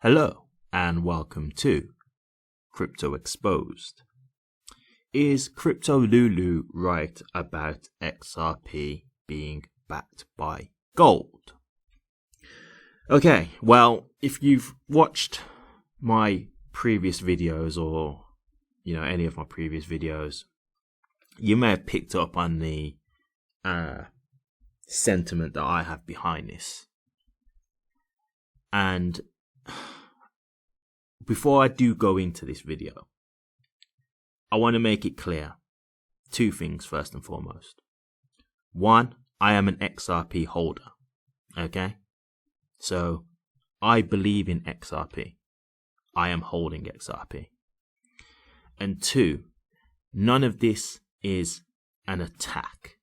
Hello and welcome to Crypto Exposed. Is CryptoLewLew right about XRP being backed by gold? Okay, well, if you've watched my previous videos or any of my previous videos, you may have picked up on the sentiment that I have behind this. And before I do go into this video, I want to make it clear two things first and foremost. One, I am an XRP holder. Okay? So I believe in XRP. I am holding XRP. And two, none of this is an attack.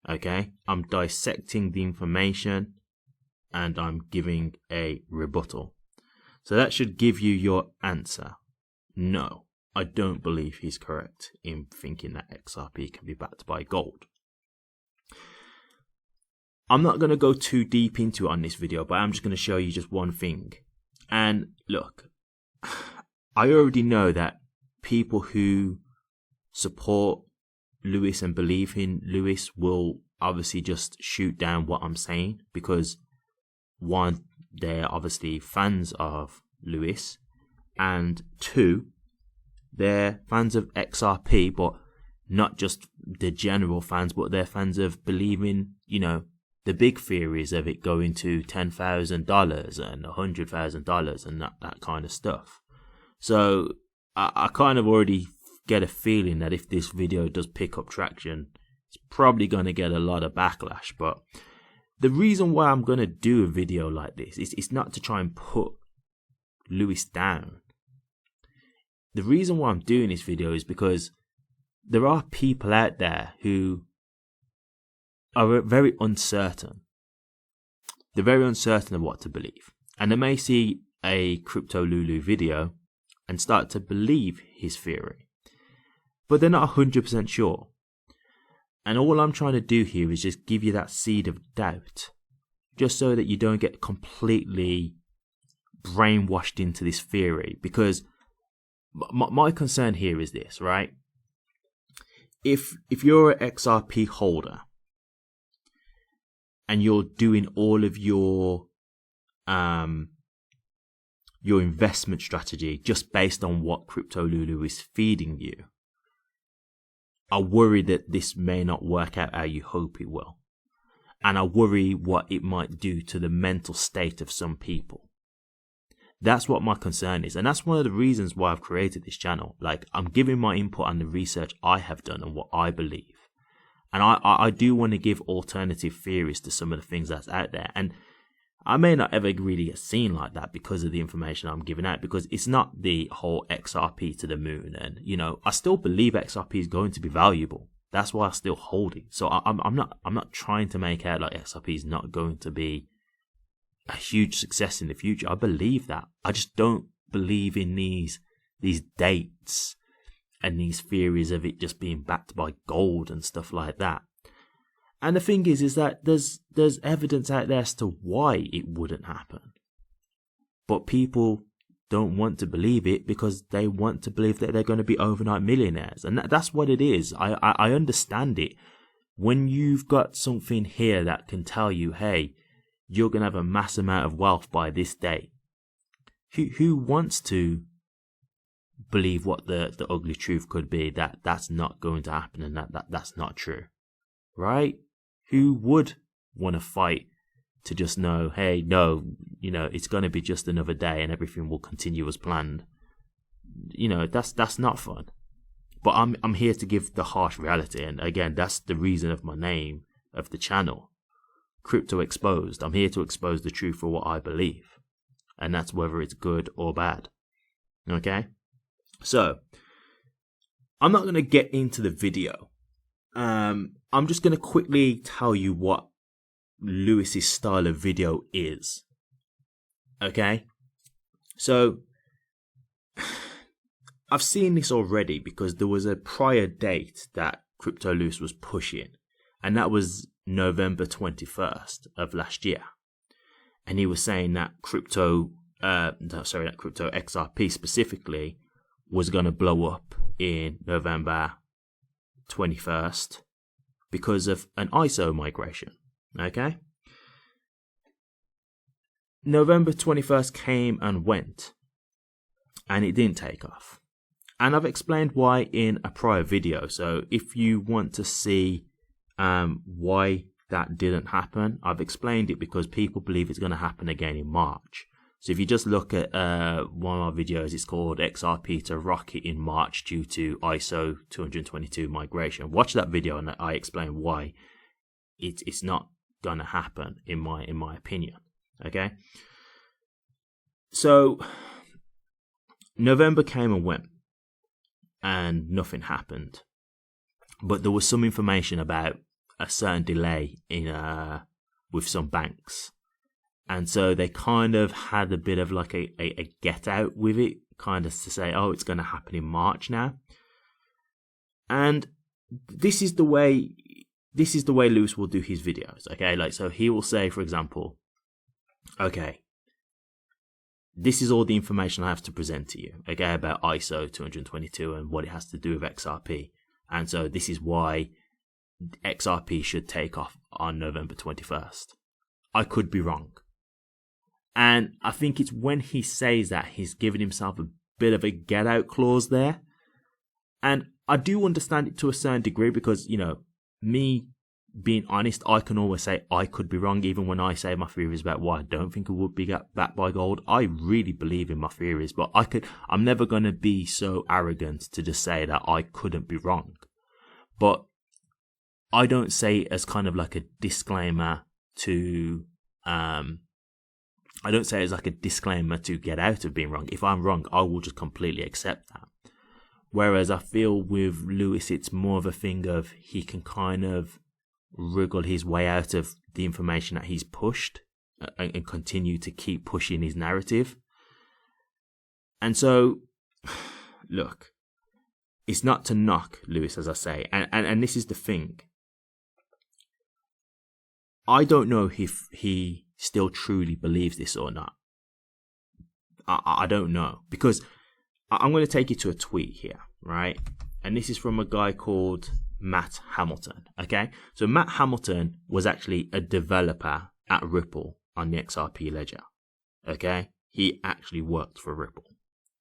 Okay? I'm dissecting the information and I'm giving a rebuttal. So that should give you your answer. No, I don't believe he's correct in thinking that XRP can be backed by gold. I'm not going to go too deep into it on this video, but I'm just going to show you just one thing. And look, I already know that people who support Lewis and believe in Lewis will obviously just shoot down what I'm saying because one, they're obviously fans of Lewis, and two, they're fans of XRP, but not just the general fans, but they're fans of believing, the big theories of it going to $10,000 and $100,000 and that kind of stuff. So I kind of already get a feeling that if this video does pick up traction, it's probably going to get a lot of backlash. But the reason why I'm going to do a video like this is it's not to try and put Lewis down. The reason why I'm doing this video is because there are people out there who are very uncertain. They're very uncertain of what to believe. And they may see a CryptoLewLew video and start to believe his theory. But they're not 100% sure. And all I'm trying to do here is just give you that seed of doubt, just so that you don't get completely brainwashed into this theory. Because my concern here is this, right? If you're an XRP holder and you're doing all of your investment strategy just based on what CryptoLewLew is feeding you, I worry that this may not work out how you hope it will. And I worry what it might do to the mental state of some people. That's what my concern is. And that's one of the reasons why I've created this channel. Like, I'm giving my input on the research I have done and what I believe. And I do want to give alternative theories to some of the things that's out there. And I may not ever really get seen like that because of the information I'm giving out, because it's not the whole XRP to the moon. And, I still believe XRP is going to be valuable. That's why I still hold it. So I'm not trying to make out like XRP is not going to be a huge success in the future. I believe that. I just don't believe in these dates and these theories of it just being backed by gold and stuff like that. And the thing is that there's evidence out there as to why it wouldn't happen. But people don't want to believe it because they want to believe that they're going to be overnight millionaires. And that's what it is. I understand it. When you've got something here that can tell you, hey, you're going to have a mass amount of wealth by this day. Who wants to believe what the ugly truth could be, that that's not going to happen and that's not true, right? Who would want to fight to just know, hey, no, it's going to be just another day and everything will continue as planned? That's not fun. But I'm here to give the harsh reality, and again, that's the reason of my name of the channel, Crypto Exposed. I'm here to expose the truth for what I believe, and that's whether it's good or bad. Okay? So, I'm not going to get into the video. I'm just going to quickly tell you what Lewis's style of video is. Okay? So, I've seen this already because there was a prior date that CryptoLewLew was pushing, and that was November 21st of last year. And he was saying that crypto no, sorry, not crypto, XRP specifically, was going to blow up in November 21st because of an ISO migration. Okay? November 21st came and went, and it didn't take off. And I've explained why in a prior video. So if you want to see why that didn't happen, I've explained it because people believe it's going to happen again in March. So if you just look at one of my videos, it's called XRP to rocket in March due to ISO 222 migration. Watch that video and I explain why it's not going to happen in my opinion. Okay? So November came and went and nothing happened. But there was some information about a certain delay in with some banks. And so they kind of had a bit of like a get out with it, kind of to say, oh, it's going to happen in March now. And this is the way Lewis will do his videos. Okay, like, so he will say, for example, okay, this is all the information I have to present to you, okay, about ISO 222 and what it has to do with XRP. And so this is why XRP should take off on November 21st. I could be wrong. And I think it's when he says that he's giving himself a bit of a get out clause there. And I do understand it to a certain degree because, you know, me being honest, I can always say I could be wrong, even when I say my theories about why I don't think it would be backed by gold. I really believe in my theories, but I'm never going to be so arrogant to just say that I couldn't be wrong. But I don't say it as kind of like a disclaimer to, I don't say it as like a disclaimer to get out of being wrong. If I'm wrong, I will just completely accept that. Whereas I feel with Lewis, it's more of a thing of he can kind of wriggle his way out of the information that he's pushed and continue to keep pushing his narrative. And so, look, it's not to knock Lewis, as I say, and this is the thing. I don't know if he still truly believes this or not. I don't know, because I'm going to take you to a tweet here, right? And this is from a guy called Matt Hamilton, okay? So Matt Hamilton was actually a developer at Ripple on the XRP ledger, okay? He actually worked for Ripple,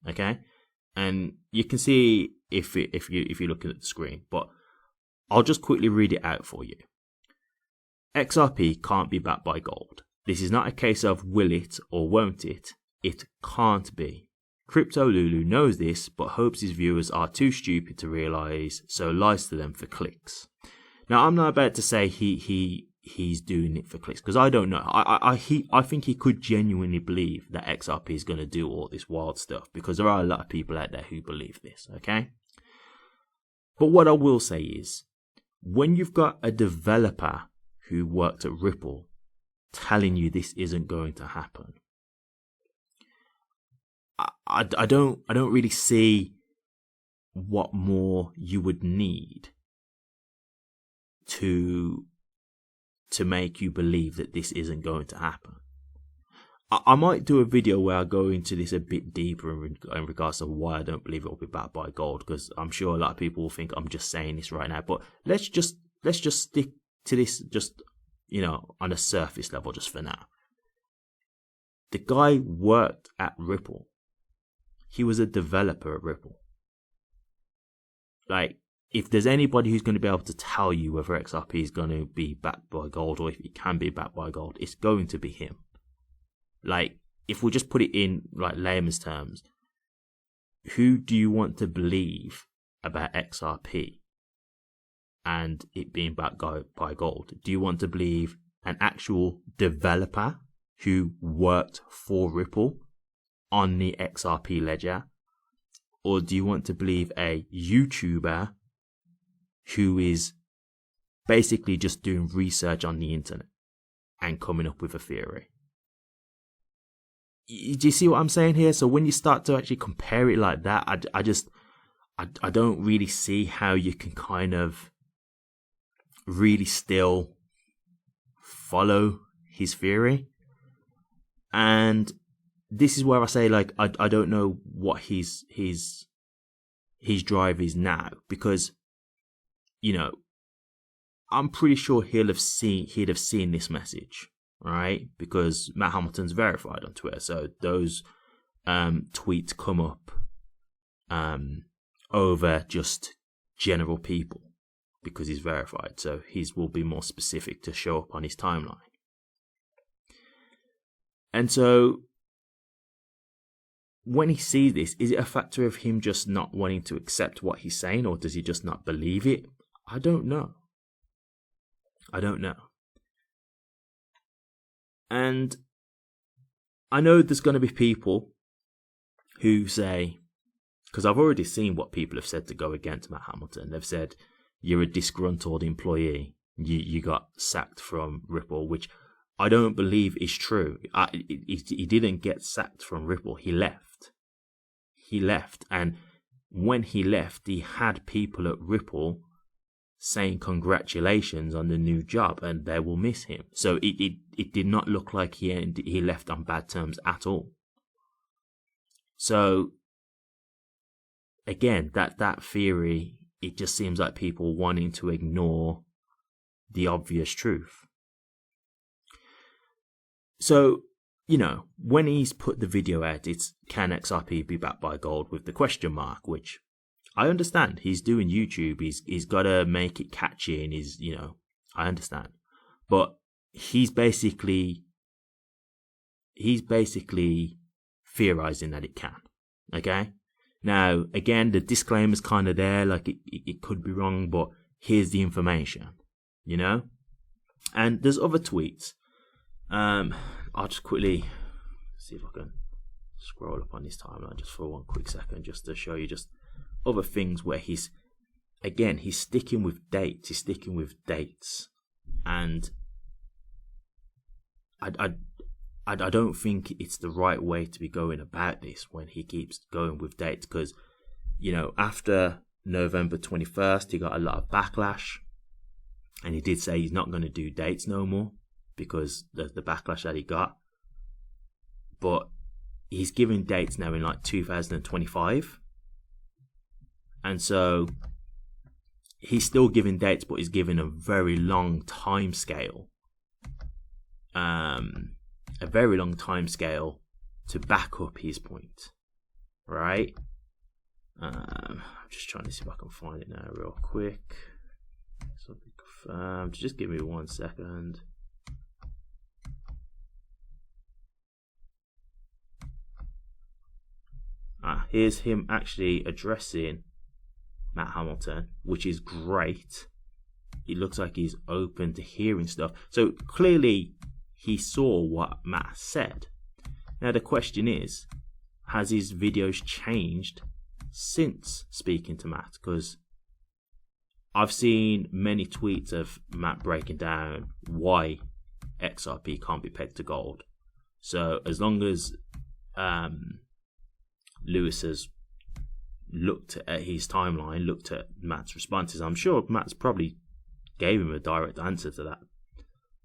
okay? And you can see if you're looking at the screen, but I'll just quickly read it out for you. XRP can't be backed by gold. This is not a case of will it or won't it. It can't be. CryptoLewLew knows this, but hopes his viewers are too stupid to realise, so lies to them for clicks. Now, I'm not about to say he's doing it for clicks, because I don't know. I think he could genuinely believe that XRP is going to do all this wild stuff, because there are a lot of people out there who believe this, okay? But what I will say is, when you've got a developer who worked at Ripple telling you this isn't going to happen, I don't really see what more you would need to make you believe that this isn't going to happen. I might do a video where I go into this a bit deeper in regards to why I don't believe it will be backed by gold, because I'm sure a lot of people will think I'm just saying this right now. But let's just stick to this, just, you know, on a surface level, just for now. The guy worked at Ripple. He was a developer at Ripple. Like, if there's anybody who's going to be able to tell you whether XRP is going to be backed by gold or if it can be backed by gold, it's going to be him. Like, if we just put it in like layman's terms, who do you want to believe about XRP and it being backed by gold? Do you want to believe an actual developer who worked for Ripple on the XRP ledger? Or do you want to believe a YouTuber who is basically just doing research on the internet and coming up with a theory? Do you see what I'm saying here? So when you start to actually compare it like that, I don't really see how you can kind of really still follow his theory. And this is where I say, like, I don't know what his drive is now, because, you know, I'm pretty sure he'd have seen this message, right? Because Matt Hamilton's verified on Twitter, so those tweets come up over just general people because he's verified. So his will be more specific to show up on his timeline. And so when he sees this, is it a factor of him just not wanting to accept what he's saying, or does he just not believe it? I don't know. And I know there's going to be people who say, because I've already seen what people have said to go against Matt Hamilton. They've said, you're a disgruntled employee. You got sacked from Ripple, which I don't believe is true. He didn't get sacked from Ripple. He left. And when he left, he had people at Ripple saying congratulations on the new job, and they will miss him. So it did not look like he left on bad terms at all. So again, that theory, it just seems like people wanting to ignore the obvious truth. So, you know, when he's put the video out, it's can XRP be backed by gold with the question mark, which I understand. He's doing YouTube. He's got to make it catchy, and you know, I understand. But he's basically theorizing that it can. Okay? Now, again, the disclaimer's kind of there, like it could be wrong, but here's the information, you know? And there's other tweets. I'll just quickly see if I can scroll up on his timeline just for one quick second, just to show you just other things where he's sticking with dates. And I don't think it's the right way to be going about this when he keeps going with dates, because, you know, after November 21st, he got a lot of backlash, and he did say he's not going to do dates no more because the backlash that he got. But he's giving dates now in like 2025. And so he's still giving dates, but he's giving a very long time scale. A very long time scale to back up his point. Right? I'm just trying to see if I can find it now real quick. So confirmed. Just give me 1 second. Here's him actually addressing Matt Hamilton, which is great. It looks like he's open to hearing stuff. So clearly he saw what Matt said. Now the question is, has his videos changed since speaking to Matt? Because I've seen many tweets of Matt breaking down why XRP can't be pegged to gold. So as long as Lewis has looked at his timeline, looked at Matt's responses, I'm sure Matt's probably gave him a direct answer to that,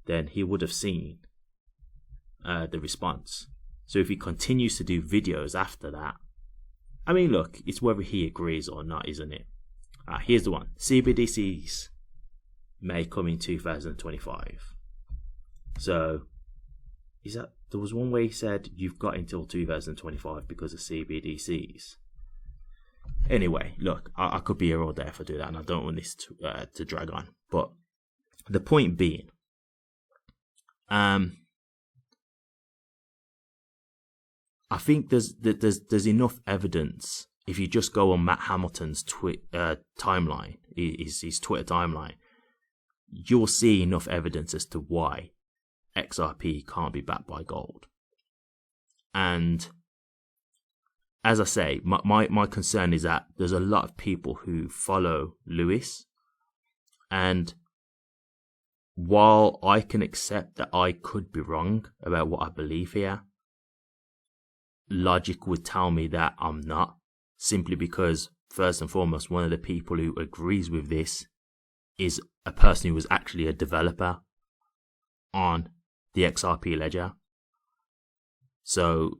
then he would have seen the response. So if he continues to do videos after that, I mean, look, it's whether he agrees or not, isn't it? Here's the one. CBDCs may come in 2025. So there was one way he said you've got until 2025 because of CBDCs. Anyway, look, I could be here all day if I do that, and I don't want this to drag on. But the point being, I think there's enough evidence. If you just go on Matt Hamilton's timeline, his Twitter timeline, you'll see enough evidence as to why XRP can't be backed by gold. And as I say, my concern is that there's a lot of people who follow Lewis, and while I can accept that I could be wrong about what I believe here, logic would tell me that I'm not, simply because, first and foremost, one of the people who agrees with this is a person who was actually a developer on the XRP ledger. So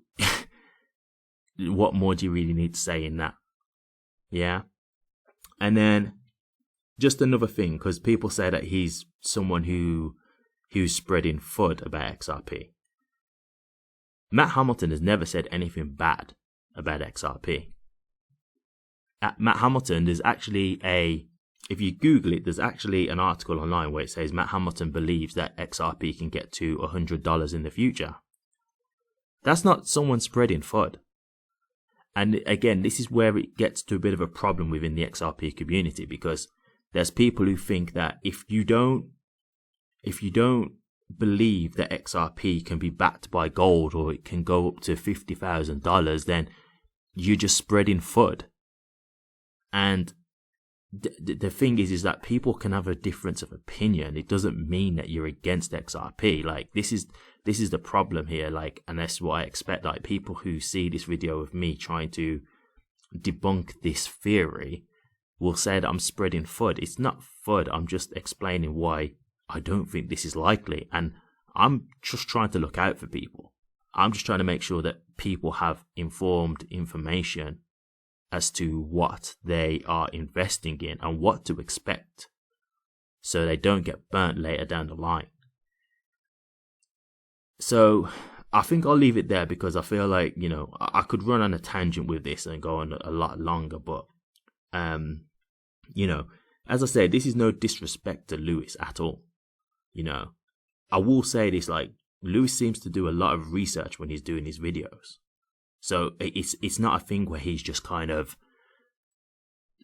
what more do you really need to say in that? Yeah. And then just another thing, because people say that he's someone who's spreading FUD about XRP. Matt Hamilton has never said anything bad about XRP. At Matt Hamilton, there's actually if you Google it, there's actually an article online where it says Matt Hamilton believes that XRP can get to $100 in the future. That's not someone spreading FUD. And again, this is where it gets to a bit of a problem within the XRP community, because there's people who think that if you don't believe that XRP can be backed by gold, or it can go up to $50,000, then you're just spreading FUD. And the thing is that people can have a difference of opinion. It doesn't mean that you're against XRP. Like, this is the problem here. Like, and that's what I expect. Like, people who see this video of me trying to debunk this theory will say that I'm spreading FUD. It's not FUD. I'm just explaining why I don't think this is likely. And I'm just trying to look out for people. I'm just trying to make sure that people have informed information as to what they are investing in and what to expect, so they don't get burnt later down the line. So I think I'll leave it there, because I feel like, you know, I could run on a tangent with this and go on a lot longer, but you know, as I said, this is no disrespect to Lewis at all. You know, I will say this, like, Lewis seems to do a lot of research when he's doing his videos. So it's not a thing where he's just kind of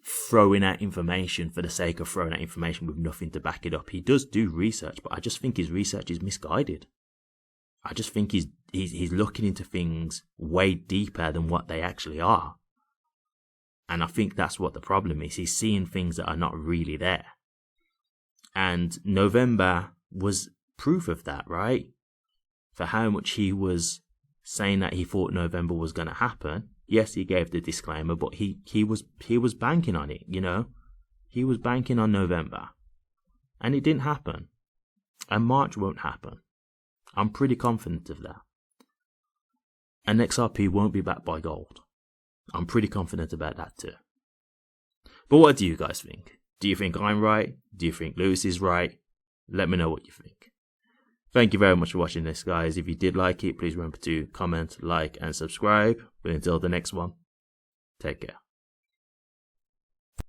throwing out information for the sake of throwing out information with nothing to back it up. He does do research, but I just think his research is misguided. I just think he's looking into things way deeper than what they actually are. And I think that's what the problem is. He's seeing things that are not really there. And November was proof of that, right? For how much he was saying that he thought November was going to happen. Yes, he gave the disclaimer, but he was banking on it, you know. He was banking on November. And it didn't happen. And March won't happen. I'm pretty confident of that. And XRP won't be backed by gold. I'm pretty confident about that too. But what do you guys think? Do you think I'm right? Do you think Lewis is right? Let me know what you think. Thank you very much for watching this, guys. If you did like it, please remember to comment, like, and subscribe. But until the next one, take care.